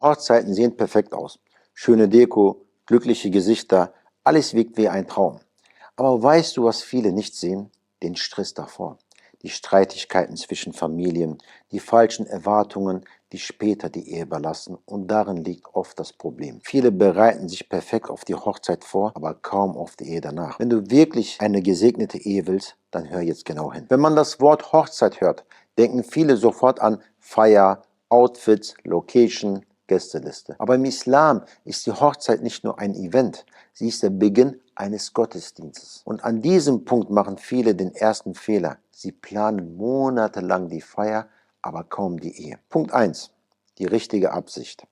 Hochzeiten sehen perfekt aus. Schöne Deko, glückliche Gesichter, alles wirkt wie ein Traum. Aber weißt du, was viele nicht sehen? Den Stress davor. Die Streitigkeiten zwischen Familien, die falschen Erwartungen, die später die Ehe überlassen. Und darin liegt oft das Problem. Viele bereiten sich perfekt auf die Hochzeit vor, aber kaum auf die Ehe danach. Wenn du wirklich eine gesegnete Ehe willst, dann hör jetzt genau hin. Wenn man das Wort Hochzeit hört, denken viele sofort an Feier, Outfits, Location, Gästeliste. Aber im Islam ist die Hochzeit nicht nur ein Event, sie ist der Beginn eines Gottesdienstes. Und an diesem Punkt machen viele den ersten Fehler. Sie planen monatelang die Feier, aber kaum die Ehe. Punkt 1. Die richtige Absicht.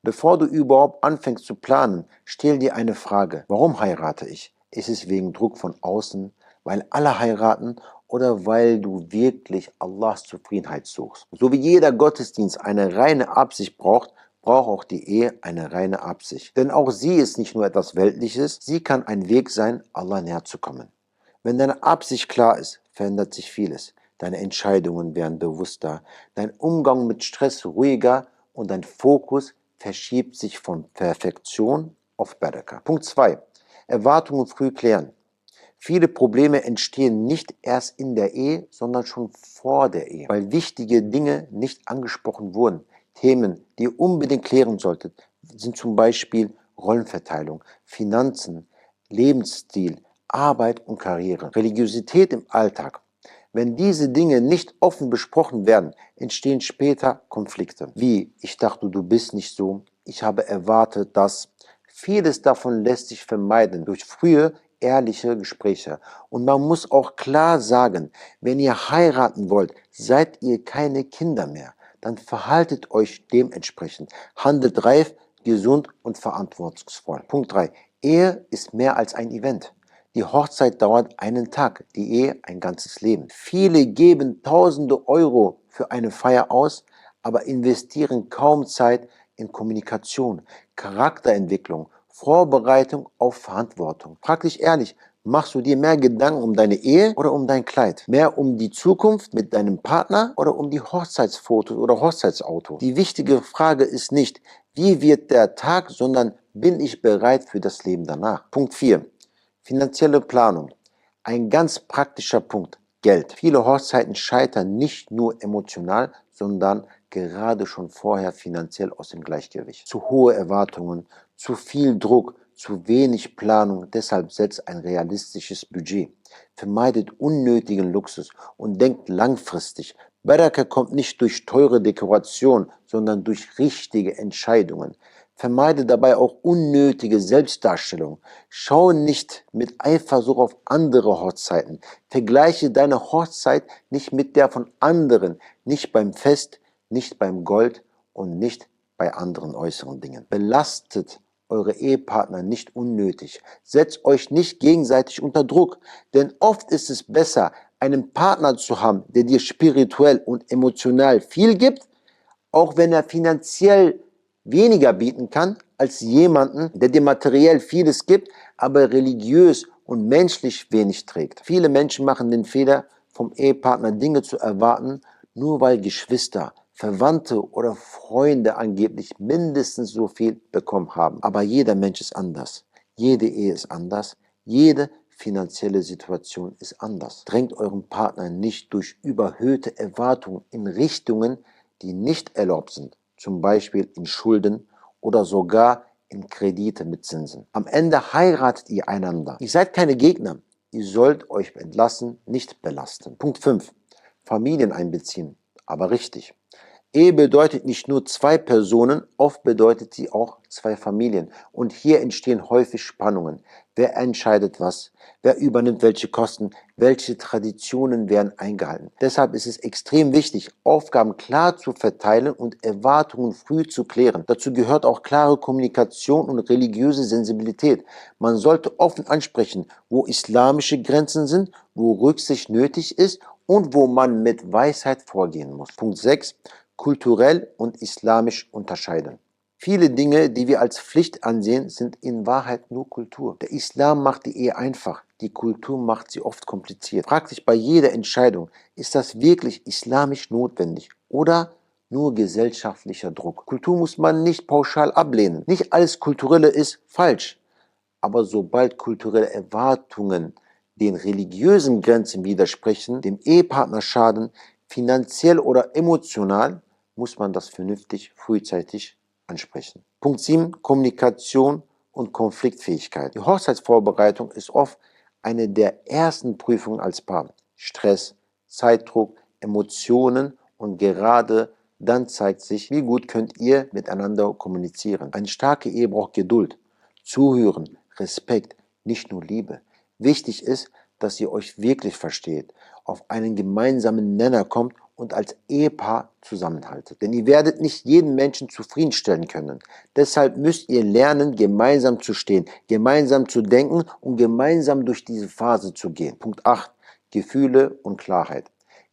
Bevor du überhaupt anfängst zu planen, stell dir eine Frage. Warum heirate ich? Ist es wegen Druck von außen, weil alle heiraten oder weil du wirklich Allahs Zufriedenheit suchst? So wie jeder Gottesdienst eine reine Absicht braucht, braucht auch die Ehe eine reine Absicht. Denn auch sie ist nicht nur etwas Weltliches, sie kann ein Weg sein, Allah näher zu kommen. Wenn deine Absicht klar ist, verändert sich vieles. Deine Entscheidungen werden bewusster, dein Umgang mit Stress ruhiger und dein Fokus verschiebt sich von Perfektion auf Baraka. Punkt 2. Erwartungen früh klären. Viele Probleme entstehen nicht erst in der Ehe, sondern schon vor der Ehe, weil wichtige Dinge nicht angesprochen wurden. Themen, die ihr unbedingt klären solltet, sind zum Beispiel Rollenverteilung, Finanzen, Lebensstil, Arbeit und Karriere, Religiosität im Alltag. Wenn diese Dinge nicht offen besprochen werden, entstehen später Konflikte. Wie, ich dachte, du bist nicht so, ich habe erwartet, dass. Vieles davon lässt sich vermeiden durch frühe, ehrliche Gespräche. Und man muss auch klar sagen, wenn ihr heiraten wollt, seid ihr keine Kinder mehr. Dann verhaltet euch dementsprechend. Handelt reif, gesund und verantwortungsvoll. Punkt 3. Ehe ist mehr als ein Event. Die Hochzeit dauert einen Tag, die Ehe ein ganzes Leben. Viele geben tausende Euro für eine Feier aus, aber investieren kaum Zeit in Kommunikation, Charakterentwicklung, Vorbereitung auf Verantwortung. Frag dich ehrlich, machst du dir mehr Gedanken um deine Ehe oder um dein Kleid? Mehr um die Zukunft mit deinem Partner oder um die Hochzeitsfotos oder Hochzeitsauto? Die wichtige Frage ist nicht, wie wird der Tag, sondern bin ich bereit für das Leben danach? Punkt 4. Finanzielle Planung. Ein ganz praktischer Punkt. Geld. Viele Hochzeiten scheitern nicht nur emotional, sondern gerade schon vorher finanziell aus dem Gleichgewicht. Zu hohe Erwartungen, zu viel Druck, zu wenig Planung. Deshalb setzt ein realistisches Budget. Vermeidet unnötigen Luxus und denkt langfristig. Baraka kommt nicht durch teure Dekoration, sondern durch richtige Entscheidungen. Vermeide dabei auch unnötige Selbstdarstellung. Schau nicht mit Eifersucht auf andere Hochzeiten. Vergleiche deine Hochzeit nicht mit der von anderen, nicht beim Fest, nicht beim Gold und nicht bei anderen äußeren Dingen. Belastet eure Ehepartner nicht unnötig. Setzt euch nicht gegenseitig unter Druck, denn oft ist es besser, einen Partner zu haben, der dir spirituell und emotional viel gibt, auch wenn er finanziell weniger bieten kann, als jemanden, der dir materiell vieles gibt, aber religiös und menschlich wenig trägt. Viele Menschen machen den Fehler, vom Ehepartner Dinge zu erwarten, nur weil Geschwister, Verwandte oder Freunde angeblich mindestens so viel bekommen haben. Aber jeder Mensch ist anders. Jede Ehe ist anders. Jede finanzielle Situation ist anders. Drängt euren Partner nicht durch überhöhte Erwartungen in Richtungen, die nicht erlaubt sind, zum Beispiel in Schulden oder sogar in Kredite mit Zinsen. Am Ende heiratet ihr einander. Ihr seid keine Gegner. Ihr sollt euch entlassen, nicht belasten. Punkt 5. Familien einbeziehen, aber richtig. Ehe bedeutet nicht nur zwei Personen, oft bedeutet sie auch zwei Familien. Und hier entstehen häufig Spannungen. Wer entscheidet was? Wer übernimmt welche Kosten? Welche Traditionen werden eingehalten? Deshalb ist es extrem wichtig, Aufgaben klar zu verteilen und Erwartungen früh zu klären. Dazu gehört auch klare Kommunikation und religiöse Sensibilität. Man sollte offen ansprechen, wo islamische Grenzen sind, wo Rücksicht nötig ist und wo man mit Weisheit vorgehen muss. Punkt 6. Kulturell und islamisch unterscheiden. Viele Dinge, die wir als Pflicht ansehen, sind in Wahrheit nur Kultur. Der Islam macht die Ehe einfach, die Kultur macht sie oft kompliziert. Frag dich bei jeder Entscheidung, ist das wirklich islamisch notwendig oder nur gesellschaftlicher Druck. Kultur muss man nicht pauschal ablehnen. Nicht alles Kulturelle ist falsch. Aber sobald kulturelle Erwartungen den religiösen Grenzen widersprechen, dem Ehepartner schaden, finanziell oder emotional, muss man das vernünftig frühzeitig ansprechen. Punkt 7. Kommunikation und Konfliktfähigkeit. Die Hochzeitsvorbereitung ist oft eine der ersten Prüfungen als Paar. Stress, Zeitdruck, Emotionen und gerade dann zeigt sich, wie gut könnt ihr miteinander kommunizieren. Eine starke Ehe braucht Geduld, Zuhören, Respekt, nicht nur Liebe. Wichtig ist, dass ihr euch wirklich versteht, auf einen gemeinsamen Nenner kommt und als Ehepaar zusammenhaltet. Denn ihr werdet nicht jeden Menschen zufriedenstellen können. Deshalb müsst ihr lernen, gemeinsam zu stehen, gemeinsam zu denken und gemeinsam durch diese Phase zu gehen. Punkt 8. Gefühle und Klarheit.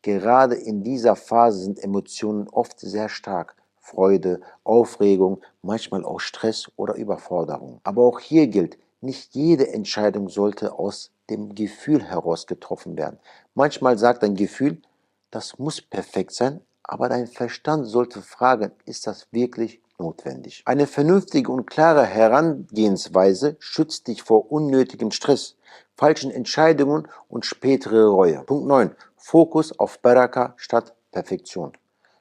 Gerade in dieser Phase sind Emotionen oft sehr stark. Freude, Aufregung, manchmal auch Stress oder Überforderung. Aber auch hier gilt, nicht jede Entscheidung sollte aus dem Gefühl heraus getroffen werden. Manchmal sagt ein Gefühl, das muss perfekt sein, aber dein Verstand sollte fragen, ist das wirklich notwendig? Eine vernünftige und klare Herangehensweise schützt dich vor unnötigem Stress, falschen Entscheidungen und spätere Reue. Punkt 9. Fokus auf Baraka statt Perfektion.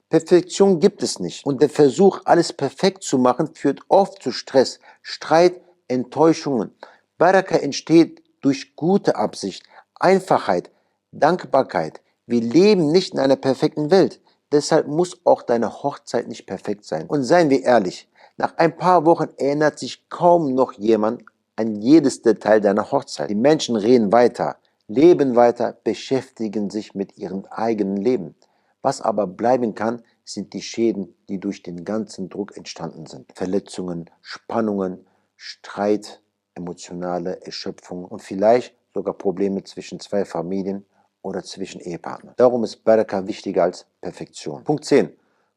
Perfektion gibt es nicht und der Versuch, alles perfekt zu machen, führt oft zu Stress, Streit, Enttäuschungen. Baraka entsteht durch gute Absicht, Einfachheit, Dankbarkeit. Wir leben nicht in einer perfekten Welt. Deshalb muss auch deine Hochzeit nicht perfekt sein. Und seien wir ehrlich, nach ein paar Wochen erinnert sich kaum noch jemand an jedes Detail deiner Hochzeit. Die Menschen reden weiter, leben weiter, beschäftigen sich mit ihrem eigenen Leben. Was aber bleiben kann, sind die Schäden, die durch den ganzen Druck entstanden sind. Verletzungen, Spannungen, Streit, emotionale Erschöpfung und vielleicht sogar Probleme zwischen zwei Familien oder zwischen Ehepartnern. Darum ist Baraka wichtiger als Perfektion. Punkt 10.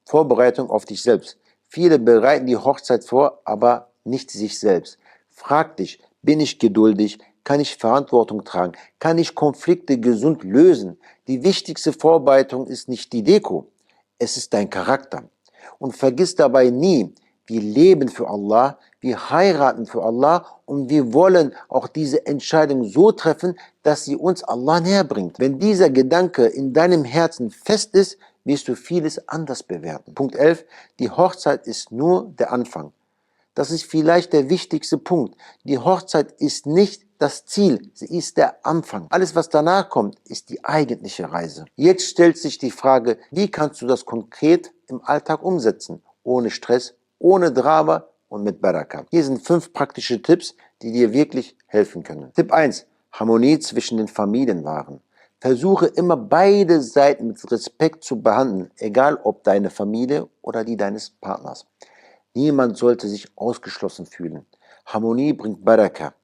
Vorbereitung auf dich selbst. Viele bereiten die Hochzeit vor, aber nicht sich selbst. Frag dich, bin ich geduldig? Kann ich Verantwortung tragen? Kann ich Konflikte gesund lösen? Die wichtigste Vorbereitung ist nicht die Deko, es ist dein Charakter. Und vergiss dabei nie, wir leben für Allah, wir heiraten für Allah und wir wollen auch diese Entscheidung so treffen, dass sie uns Allah näher bringt. Wenn dieser Gedanke in deinem Herzen fest ist, wirst du vieles anders bewerten. Punkt 11. Die Hochzeit ist nur der Anfang. Das ist vielleicht der wichtigste Punkt. Die Hochzeit ist nicht das Ziel, sie ist der Anfang. Alles, was danach kommt, ist die eigentliche Reise. Jetzt stellt sich die Frage, wie kannst du das konkret im Alltag umsetzen? Ohne Stress, ohne Drama und mit Baraka. Hier sind 5 praktische Tipps, die dir wirklich helfen können. Tipp 1. Harmonie zwischen den Familien wahren. Versuche immer beide Seiten mit Respekt zu behandeln, egal ob deine Familie oder die deines Partners. Niemand sollte sich ausgeschlossen fühlen. Harmonie bringt Baraka.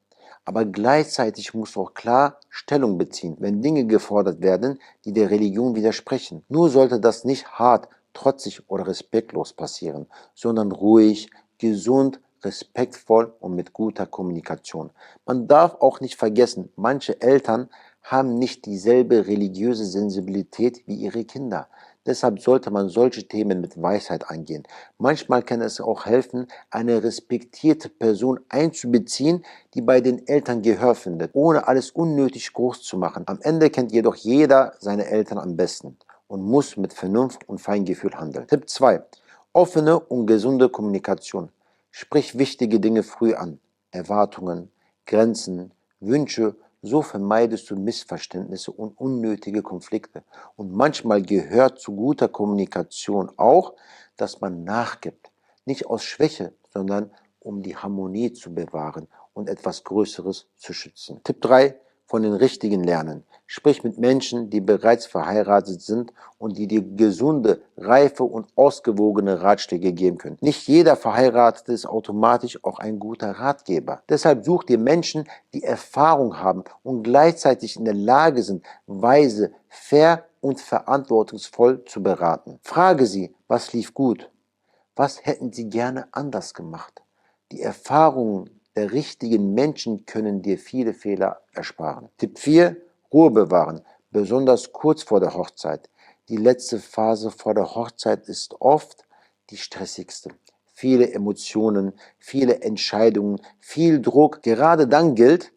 Aber gleichzeitig musst du auch klar Stellung beziehen, wenn Dinge gefordert werden, die der Religion widersprechen. Nur sollte das nicht hart, trotzig oder respektlos passieren, sondern ruhig, gesund, respektvoll und mit guter Kommunikation. Man darf auch nicht vergessen, manche Eltern haben nicht dieselbe religiöse Sensibilität wie ihre Kinder. Deshalb sollte man solche Themen mit Weisheit angehen. Manchmal kann es auch helfen, eine respektierte Person einzubeziehen, die bei den Eltern Gehör findet, ohne alles unnötig groß zu machen. Am Ende kennt jedoch jeder seine Eltern am besten und muss mit Vernunft und Feingefühl handeln. Tipp 2. Offene und gesunde Kommunikation. Sprich wichtige Dinge früh an. Erwartungen, Grenzen, Wünsche. So vermeidest du Missverständnisse und unnötige Konflikte. Und manchmal gehört zu guter Kommunikation auch, dass man nachgibt. Nicht aus Schwäche, sondern um die Harmonie zu bewahren und etwas Größeres zu schützen. Tipp 3. Von den Richtigen lernen. Sprich mit Menschen, die bereits verheiratet sind und die dir gesunde, reife und ausgewogene Ratschläge geben können. Nicht jeder Verheiratete ist automatisch auch ein guter Ratgeber. Deshalb such dir Menschen, die Erfahrung haben und gleichzeitig in der Lage sind, weise, fair und verantwortungsvoll zu beraten. Frage sie, was lief gut? Was hätten sie gerne anders gemacht? Die Erfahrungen der richtigen Menschen können dir viele Fehler ersparen. Tipp 4. Ruhe bewahren, besonders kurz vor der Hochzeit. Die letzte Phase vor der Hochzeit ist oft die stressigste. Viele Emotionen, viele Entscheidungen, viel Druck. Gerade dann gilt,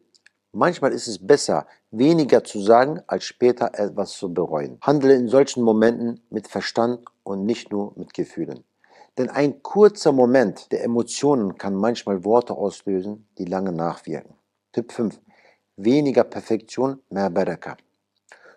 manchmal ist es besser, weniger zu sagen, als später etwas zu bereuen. Handle in solchen Momenten mit Verstand und nicht nur mit Gefühlen. Denn ein kurzer Moment der Emotionen kann manchmal Worte auslösen, die lange nachwirken. Tipp 5: Weniger Perfektion, mehr Baraka.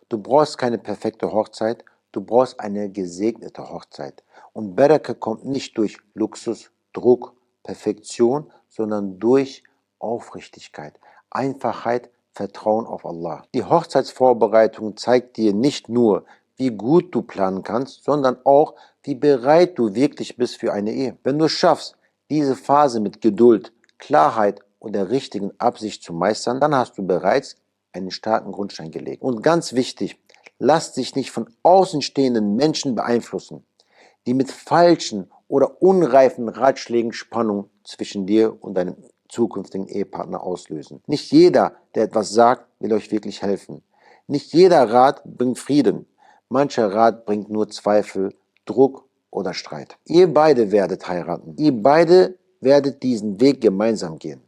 Du brauchst keine perfekte Hochzeit, du brauchst eine gesegnete Hochzeit. Und Baraka kommt nicht durch Luxus, Druck, Perfektion, sondern durch Aufrichtigkeit, Einfachheit, Vertrauen auf Allah. Die Hochzeitsvorbereitung zeigt dir nicht nur, wie gut du planen kannst, sondern auch, wie bereit du wirklich bist für eine Ehe. Wenn du es schaffst, diese Phase mit Geduld, Klarheit und der richtigen Absicht zu meistern, dann hast du bereits einen starken Grundstein gelegt. Und ganz wichtig, lass dich nicht von außenstehenden Menschen beeinflussen, die mit falschen oder unreifen Ratschlägen Spannung zwischen dir und deinem zukünftigen Ehepartner auslösen. Nicht jeder, der etwas sagt, will euch wirklich helfen. Nicht jeder Rat bringt Frieden. Mancher Rat bringt nur Zweifel, Druck oder Streit. Ihr beide werdet heiraten. Ihr beide werdet diesen Weg gemeinsam gehen.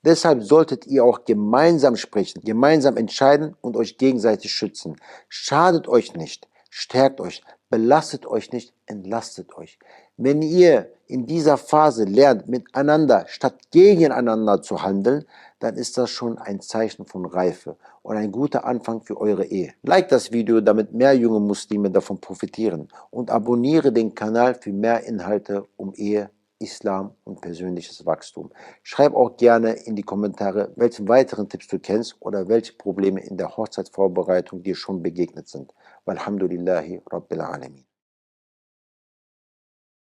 Deshalb solltet ihr auch gemeinsam sprechen, gemeinsam entscheiden und euch gegenseitig schützen. Schadet euch nicht, stärkt euch, belastet euch nicht, entlastet euch. Wenn ihr in dieser Phase lernt, miteinander statt gegeneinander zu handeln, dann ist das schon ein Zeichen von Reife und ein guter Anfang für eure Ehe. Like das Video, damit mehr junge Muslime davon profitieren, und abonniere den Kanal für mehr Inhalte um Ehe, Islam und persönliches Wachstum. Schreib auch gerne in die Kommentare, welche weiteren Tipps du kennst oder welche Probleme in der Hochzeitsvorbereitung dir schon begegnet sind. Walhamdulillahi Rabbil Alamin.